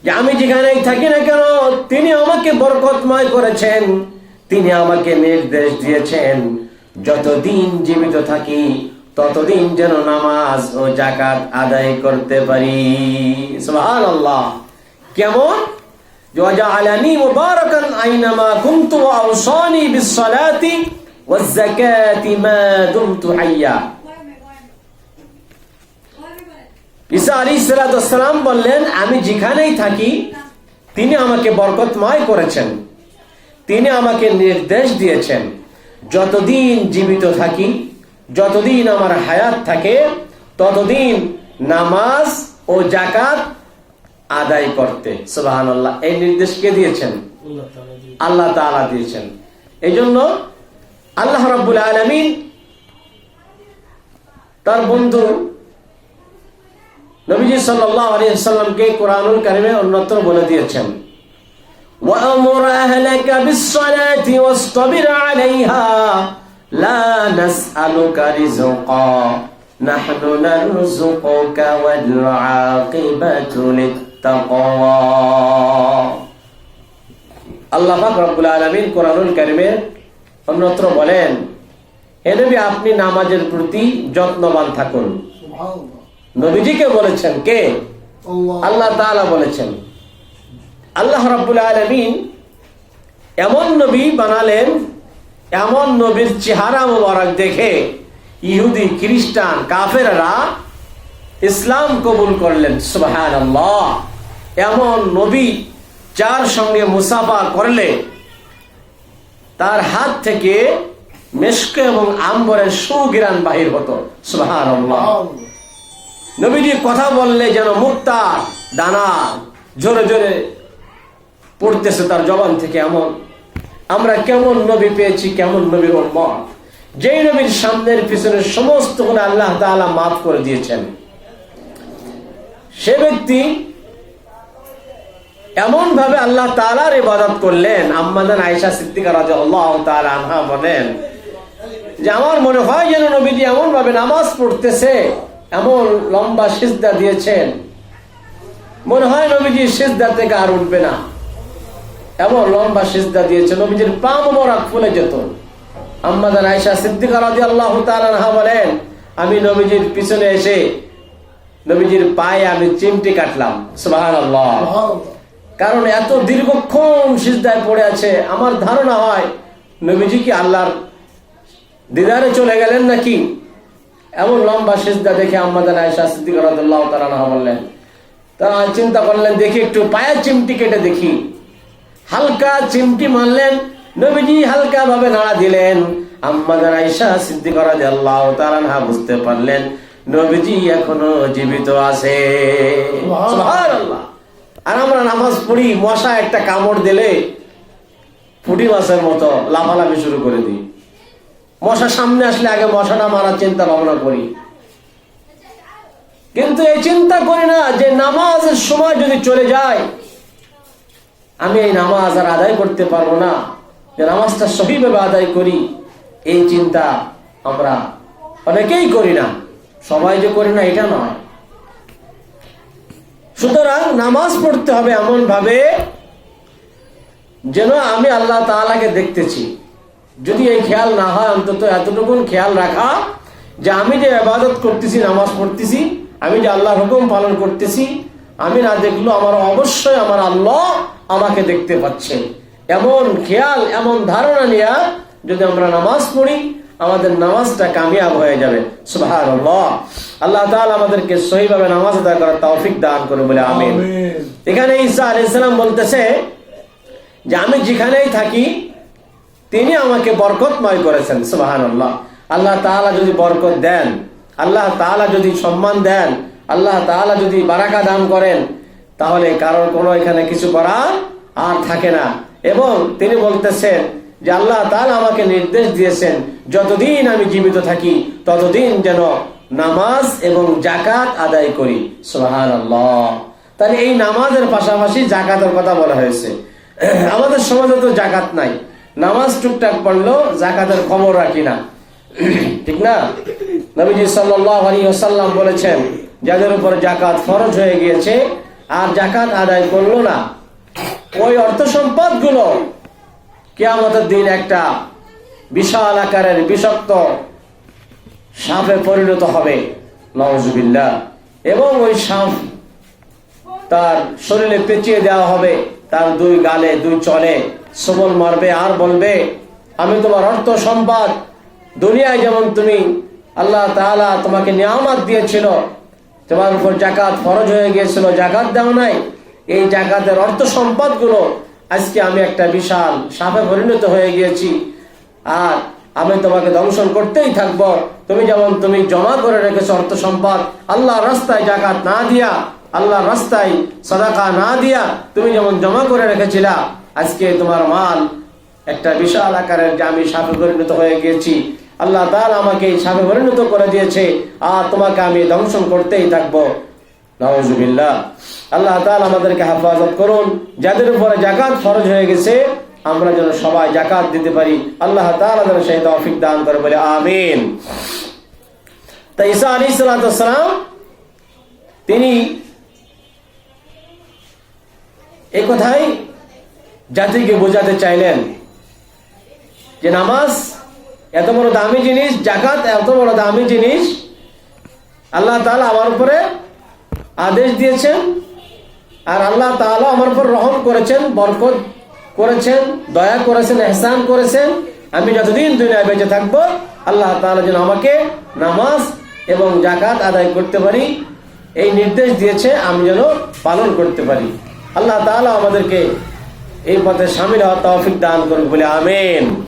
যে আমি যেখানেই থাকি না কেন তিনি আমাকে বরকতময় করেছেন, তিনি আমাকে নির্দেশ দিয়েছেন যতদিন জীবিত থাকি ততদিন যেন নামাজ ও যাকাত আদায় করতে পারি। সুবহানাল্লাহ। কেমন? ওয়াজআলানি মুবারাকান আইনামা কুনতু ওয়া আওসানি বিস-সালাতি ওয়াজ-যাকাতি মা দুমতু হাইয়া। ঈসা আলাইহিস সালাম বললেন, আমি যেখানেই থাকি তিনি আমাকে বরকতময় করেছেন, তিনি আমাকে নির্দেশ দিয়েছেন যতদিন জীবিত থাকি, যতদিন আমার হায়াত থাকে ততদিন নামাজ ও যাকাত আদায় করতে। সুবহানাল্লাহ। এই নির্দেশ কে দিয়েছেন? আল্লাহ তাআলা দিয়েছেন। এই জন্য আল্লাহ রাব্বুল আলামিন তার বন্ধু নবীজি সাল্লাল্লাহু আলাইহি ওয়াসাল্লামকে কোরআনুল কারীমে অন্যত্র বলে দিয়েছেন, ওয়া'মুর আহলাকা বিস-সালাতি ওয়াসতাবির আলাইহা লা নাসআলুকা রিজকা নাহনু নারযুকুকা ওয়াল আকিবাতু লিত-তাকওয়া। আল্লাহ পাক রব্বুল আলামিন কোরআনুল কারীমে অন্যত্র বলেন, হে নবী আপনি নামাজের প্রতি যত্নবান থাকুন। সুবহানাল্লাহ। নবীজিকে বলেছেন কে? আল্লাহ তাআলা বলেছেন। আল্লাহ রাব্বুল আলামিন এমন নবী বানালেন, এমন নবীর চেহারা মোবারক দেখে ইহুদি খ্রিস্টান কাফেররা ইসলাম কবুল করলেন। সুবহানাল্লাহ। এমন নবী যার সঙ্গে মুসাফা করলে তার হাত থেকে মিশক এবং আম্বরের সুঘ্রাণ বাহির হতো। সুবহানাল্লাহ। নবীজি কথা বললে যেন মুক্তা দানা জোরে জোরে পড়তেছে তার জবান থেকে। এমন আমরা কেমন নবী পেয়েছি, কেমন নবীর উম্মত, যেই নবীর সামনের পিছনের সমস্ত গুনাহ আল্লাহ তাআলা মাফ করে দিয়েছেন। সে ব্যক্তি এমন ভাবে আল্লাহ তাআলার ইবাদত করলেন। আম্মা জান আয়েশা সিদ্দিকা রাদিয়াল্লাহু তাআলা আনহা বলেন যে আমার মনে হয় যেন নবীজি এমন ভাবে নামাজ পড়তেছে, এমন লম্বা সিজদা দিয়েছেন, মনে হয় নবীজি সিজদা থেকে আর উঠবে না, এমন লম্বা সিজদা দিয়েছে, নবীজির পা মোবারক ফুলে যেত। আম্মা জান আয়েশা সিদ্দিকা রাদিয়াল্লাহু তাআলা আনহা বলেন, আমি নবীজির পিছনে এসে নবীজির পায়ে আমি চিমটি কাটলাম। সুবহানাল্লাহ। কারণ এত দীর্ঘক্ষণ সিজদায় পড়ে আছে, আমার ধারণা হয় নবীজি কি আল্লাহর দিদারে চলে গেলেন নাকি। এমন লম্বা সিজদা দেখে আম্মা জান আয়েশা সিদ্দিকা রাদিয়াল্লাহু তাআলা আনহা বললেন, তারা চিন্তা করলেন দেখি একটু পায়ের চিমটি কেটে দেখি। হালকা চিমটি মারলেন, নবীজি হালকা ভাবে নাড়া দিলেন। আম্মা জান আয়েশা সিদ্দিকা রাদিয়াল্লাহু তাআলা আনহা বুঝতে পারলেন নবীজি এখনো জীবিত আছে। সুবহানাল্লাহ। আর আমরা নামাজ পড়ি, মশা একটা কামড় দিলে পুঁটি মাছের মতো লাফালাফি শুরু করে দিই। মশা সামনে আসলে আগে মশাটা মারার চিন্তা ভাবনা করি, কিন্তু এই চিন্তা করি না যে নামাজের সময় যদি চলে যায় আমি এই নামাজ আর আদায় করতে পারবো না, যে নামাজটা সহিভাবে আদায় করি। এই চিন্তা আমরা অনেকেই করি না, সবাই যে করি না এটা নয়। সুতরাং নামাজ পড়তে হবে এমন ভাবে যেন আমি আল্লাহ তাআলাকে দেখতেছি। যদি এই খেয়াল না হয়, অন্তত এতটুকুন খেয়াল রাখা যে আমি যে ইবাদত করতেছি, নামাজ পড়তেছি, আমি যে আল্লাহর হুকুম পালন করতেছি, আমি না দেখলো আমার অবশ্যই আমার আল্লাহ আমাকে দেখতে পাচ্ছেন। এমন খেয়াল, এমন ধারণা নিয়ে যদি আমরা নামাজ পড়ি আমাদের নামাজটা কামিয়াব হয়ে যাবে। সুবহানাল্লাহ। আল্লাহ তাআলা আমাদেরকে সহিভাবে নামাজ আদায় করার তৌফিক দান করুন বলে আমিন। এখানে ঈসা আলাইহিস সালাম বলতেছে যে আমি যেখানেই থাকি তিনি আমাকে বরকতময় করেছেন। সুবহানাল্লাহ। আল্লাহ তাআলা যদি বরকত দেন, আল্লাহ তাআলা যদি সম্মান দেন, আল্লাহ তাআলা যদি বারাকা দান করেন, তাহলে কারোর কোনো এখানে কিছু করার আর থাকে না। এবং তিনি বলতেছেন যে আল্লাহ তাআলা আমাকে নির্দেশ দিয়েছেন যতদিন আমি জীবিত থাকি ততদিন যেন নামাজ এবং যাকাত আদায় করি। সুবহানাল্লাহ। তাহলে এই নামাজের পাশাপাশি যাকাতের কথা বলা হয়েছে। আমাদের সমাজে তো যাকাত নাই, নামাজ টুকটাক পড়লেও যাকাতের খবর রাখি না, ঠিক না? নবীজি সাল্লাল্লাহু আলাইহি ওয়াসাল্লাম বলেছেন যাদের উপর জাকাত ফরজ হয়ে গিয়েছে আর জাকাত আদায় করলো না, ওই অর্থ সম্পদ গুলো কিয়ামতের দিন একটা বিশাল আকারের বিষাক্ত সাপে পরিণত হবে, নাউজুবিল্লাহ। এবং ওই সাপ তার শরীরে পেঁচিয়ে দেওয়া হবে, তার দুই গালে দুই চলে সবল মারবে আর বলবে, আমি তোমার অর্থ সম্পদ দুনিয়ায় যেমন তুমি আল্লাহ তাআলা তোমাকে নিয়ামত দিয়েছিল, তোমার উপর জাকাত ফরজ হয়ে গিয়েছিল, জাকাত দাও নাই, এই জাকাতের অর্থ সম্পদ গুলো আজকে আমি একটা বিশাল সাপে পরিণত হয়ে গিয়েছি আর আমি তোমাকে দংশন করতেই থাকবো। তুমি যেমন তুমি জমা করে রেখেছো অর্থ সম্পদ, আল্লাহর রাস্তায় জাকাত না দিয়া, আল্লাহর রাস্তায় সাদাকা না দিয়া তুমি যেমন জমা করে রেখেছিলা, আজকে তোমার মাল একটা বিশাল আকারের যে আমি সাপে পরিণত হয়ে গিয়েছি, আল্লাহ তাআলা আমাকে এই সাপে পরিণত করে দিয়েছে আর তোমাকে আমি দংশন করতেই থাকবো, নাউজুবিল্লাহ। আল্লাহ তাআলা আমাদেরকে হেফাজত করুন। যাদের উপরে জাকাত ফরজ হয়ে গেছে আমরা যেন সবাই জাকাত দিতে পারি, আল্লাহ তাআলা যেন সেই তৌফিক দান করে, বলে আমিন। তাই ঈসা আলাইহিস সালাম তিনি এই কথাই জাতিকে বোঝাতে চাইলেন যে নামাজ এত বড় দামি জিনিস, জাকাত এত বড় দামি জিনিস, আল্লাহ তাআলা আমার উপরে আদেশ দিয়েছেন আর আল্লাহ তাআলা আমার উপর রহম করেছেন, বরকত করেছেন, দয়া করেছেন, ইহসান করেছেন। আমি যতদিন দুনিয়ায় বেঁচে থাকবো আল্লাহ তাআলা যেন আমাকে নামাজ এবং জাকাত আদায় করতে পারি, এই নির্দেশ দিয়েছে, আমি যেন পালন করতে পারি। আল্লাহ তাআলা আমাদেরকে এই পথে শামিল হওয়ার তৌফিক দান করুন, বলে আমিন।